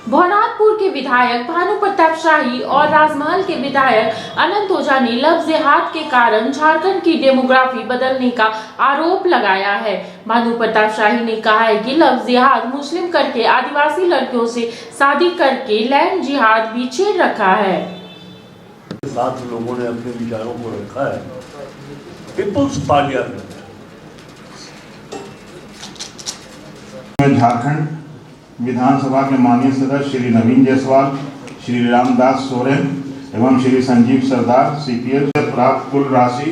भवनाथपुर के विधायक भानु प्रताप शाही और राजमहल के विधायक अनंत ओझा ने लव जिहाद के कारण झारखंड की डेमोग्राफी बदलने का आरोप लगाया है। भानु प्रताप शाही ने कहा है कि लव जिहाद मुस्लिम करके आदिवासी लड़कियों से शादी करके लैंड जिहाद भी छेड़ रखा है। साथ लोगों ने अपने विचारों को रखा है पीपुल्स पार्लियामेंट में। झारखंड विधानसभा के माननीय सदस्य श्री नवीन जायसवाल, श्री रामदास सोरेन एवं श्री संजीव सरदार सीपीएफ से प्राप्त कुल राशि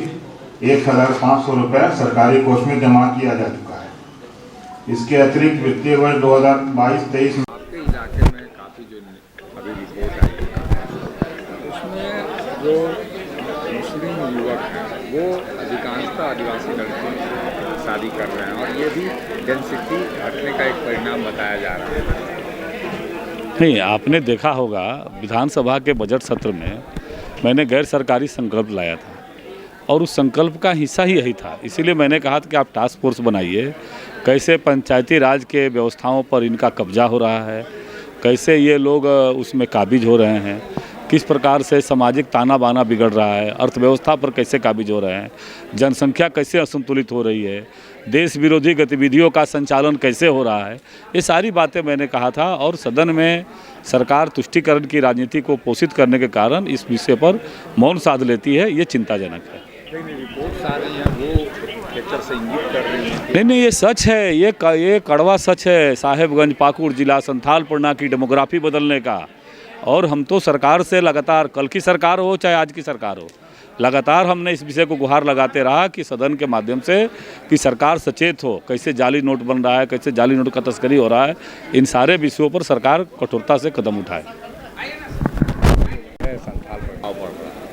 1500 रुपये सरकारी कोष में जमा किया जा चुका है। इसके अतिरिक्त वित्तीय वर्ष 2022-23 आपके इलाके में काफ़ी जो अभी रिपोर्ट आई है उसमें जो मुस्लिम युवक हैं वो अधिकांशतः आदिवासी लड़कियों से शादी कर रहे हैं और ये भी डेंसिटी घटने का एक परिणाम बताया जा रहा है। नहीं, आपने देखा होगा विधानसभा के बजट सत्र में मैंने गैर सरकारी संकल्प लाया था और उस संकल्प का हिस्सा ही यही था। इसीलिए मैंने कहा था कि आप टास्क फोर्स बनाइए, कैसे पंचायती राज के व्यवस्थाओं पर इनका कब्जा हो रहा है, कैसे ये लोग उसमें काबिज हो रहे हैं, किस प्रकार से सामाजिक ताना बाना बिगड़ रहा है, अर्थव्यवस्था पर कैसे काबिज हो रहे हैं, जनसंख्या कैसे असंतुलित हो रही है, देश विरोधी गतिविधियों का संचालन कैसे हो रहा है। ये सारी बातें मैंने कहा था और सदन में सरकार तुष्टीकरण की राजनीति को पोषित करने के कारण इस विषय पर मौन साध लेती है। ये चिंताजनक है। रिपोर्ट्स आ रही हैं वो लेक्चर से इंगित कर रही हैं। नहीं, ये सच है, ये कड़वा सच है। साहेबगंज पाकुड़ जिला संथाल परगना की डेमोग्राफी बदलने का, और हम तो सरकार से लगातार, कल की सरकार हो चाहे आज की सरकार हो, लगातार हमने इस विषय को गुहार लगाते रहा कि सदन के माध्यम से कि सरकार सचेत हो, कैसे जाली नोट बन रहा है, कैसे जाली नोट का तस्करी हो रहा है, इन सारे विषयों पर सरकार कठोरता से कदम उठाए।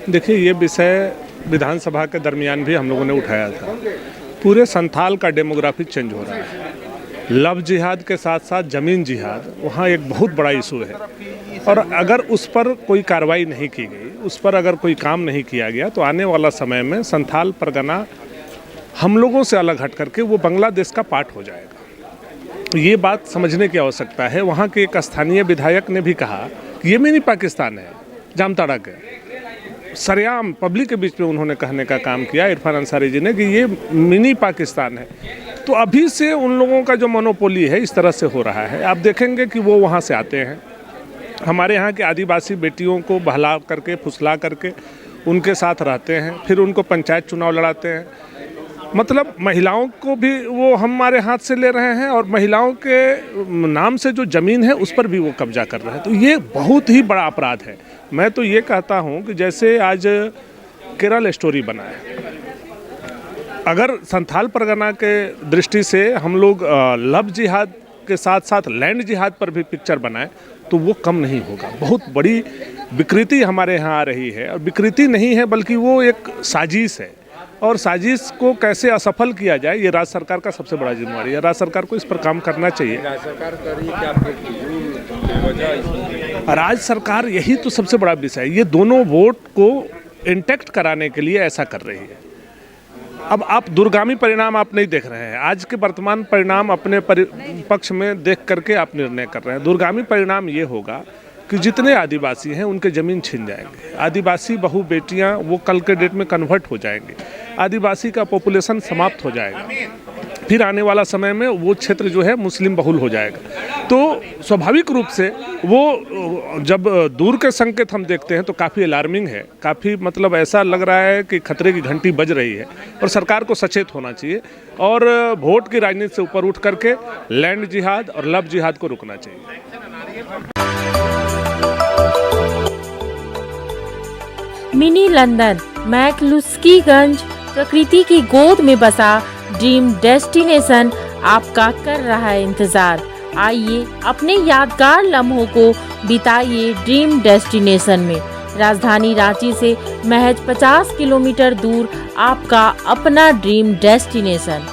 देखिए, ये विषय विधानसभा के दरमियान भी हम लोगों ने उठाया था। पूरे संथाल का डेमोग्राफी चेंज हो रहा है। लव जिहाद के साथ साथ ज़मीन जिहाद वहाँ एक बहुत बड़ा इशू है, और अगर उस पर कोई कार्रवाई नहीं की गई, उस पर अगर कोई काम नहीं किया गया तो आने वाला समय में संथाल परगना हम लोगों से अलग हट करके वो बांग्लादेश का पार्ट हो जाएगा। ये बात समझने की आवश्यकता है। वहाँ के एक स्थानीय विधायक ने भी कहा कि ये मिनी पाकिस्तान है। जामताड़ा के सरेआम पब्लिक के बीच में उन्होंने कहने का काम किया इरफान अंसारी जी ने कि ये मिनी पाकिस्तान है। तो अभी से उन लोगों का जो मोनोपोली है इस तरह से हो रहा है। आप देखेंगे कि वो वहाँ से आते हैं, हमारे यहाँ के आदिवासी बेटियों को बहला करके फुसला करके उनके साथ रहते हैं, फिर उनको पंचायत चुनाव लड़ाते हैं। मतलब महिलाओं को भी वो हमारे हाथ से ले रहे हैं और महिलाओं के नाम से जो ज़मीन है उस पर भी वो कब्जा कर रहे हैं। तो ये बहुत ही बड़ा अपराध है। मैं तो ये कहता हूँ कि जैसे आज केरल स्टोरी बना है, अगर संथाल परगना के दृष्टि से हम लोग लव जिहाद के साथ साथ लैंड जिहाद पर भी पिक्चर बनाए तो वो कम नहीं होगा। बहुत बड़ी विकृति हमारे यहाँ आ रही है, और विकृति नहीं है बल्कि वो एक साजिश है, और साजिश को कैसे असफल किया जाए ये राज्य सरकार का सबसे बड़ा जिम्मेवारी है। राज्य सरकार को इस पर काम करना चाहिए। राज्य सरकार यही तो सबसे बड़ा विषय है। ये दोनों वोट को इंटैक्ट कराने के लिए ऐसा कर रही है। अब आप दूरगामी परिणाम आप नहीं देख रहे हैं, आज के वर्तमान परिणाम अपने पक्ष में देख करके आप निर्णय कर रहे हैं। दूरगामी परिणाम ये होगा कि जितने आदिवासी हैं उनके ज़मीन छीन जाएंगे। आदिवासी बहू बेटियां वो कल के डेट में कन्वर्ट हो जाएंगे। आदिवासी का पॉपुलेशन समाप्त हो जाएगा। फिर आने वाला समय में वो क्षेत्र जो है मुस्लिम बहुल हो जाएगा। तो स्वाभाविक रूप से वो जब दूर के संकेत हम देखते हैं तो काफ़ी अलार्मिंग है, काफ़ी मतलब ऐसा लग रहा है कि खतरे की घंटी बज रही है, और सरकार को सचेत होना चाहिए और वोट की राजनीति से ऊपर उठ करके लैंड जिहाद और लव जिहाद को रोकना चाहिए। मिनी लंदन मैक्लुस्कीगंज प्रकृति की गोद में बसा ड्रीम डेस्टिनेशन आपका कर रहा है इंतजार। आइए अपने यादगार लम्हों को बिताइए ड्रीम डेस्टिनेशन में। राजधानी रांची से महज 50 किलोमीटर दूर आपका अपना ड्रीम डेस्टिनेशन।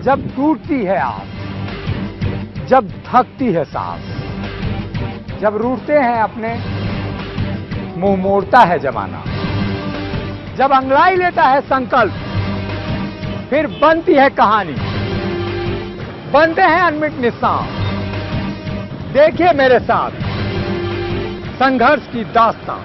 जब टूटती है आस, जब थकती है सांस, जब रूठते हैं अपने, मुंह मोड़ता है जमाना, जब अंगड़ाई लेता है संकल्प, फिर बनती है कहानी, बनते हैं अनमिट निशान। देखिए मेरे साथ संघर्ष की दास्तां।